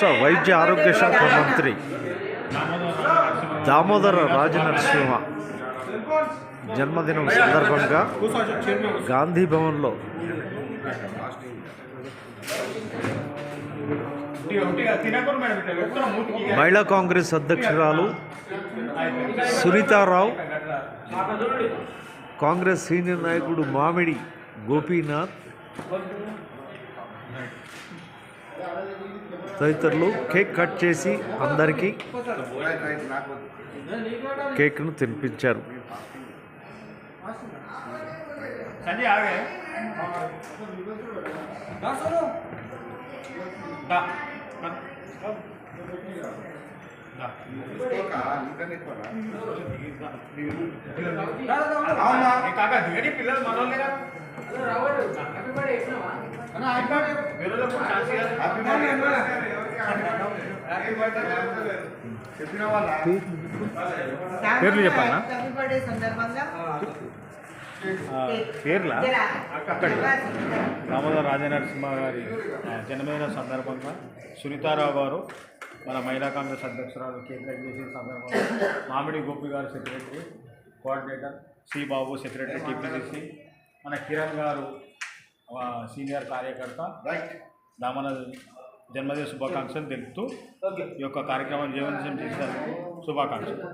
రాష్ట్ర వైద్య ఆరోగ్య శాఖ మంత్రి దామోదర రాజనరసింహ జన్మదినం సందర్భంగా గాంధీ భవన్లో మహిళా కాంగ్రెస్ అధ్యక్షురాలు సునీతారావు, కాంగ్రెస్ సీనియర్ నాయకుడు మామిడి గోపీనాథ్ తదితరులు కేక్ కట్ చేసి అందరికీ కేక్ను తినిపించారు. పిల్లలు మనోళ్ళే కదా. పేర్లు చెప్పాలా? పేర్ల అక్కడి దామోదర రాజనరసింహ గారి జన్మదిన సందర్భంగా సునీతారావు గారు మన మహిళా కాంగ్రెస్ అధ్యక్షురాలు కేక్ కట్ చేసిన సందర్భంగా మామిడి గోపి గారు సెక్రటరీ కోఆర్డినేటర్, సి బాబు సెక్రటరీ టీపీసీసీ, మన కిరణ్ గారు సీనియర్ కార్యకర్త దామన జన్మదిన శుభాకాంక్షలు తెలుపుతూ ఈ యొక్క కార్యక్రమం జీవనం చేసినందుకు శుభాకాంక్షలు.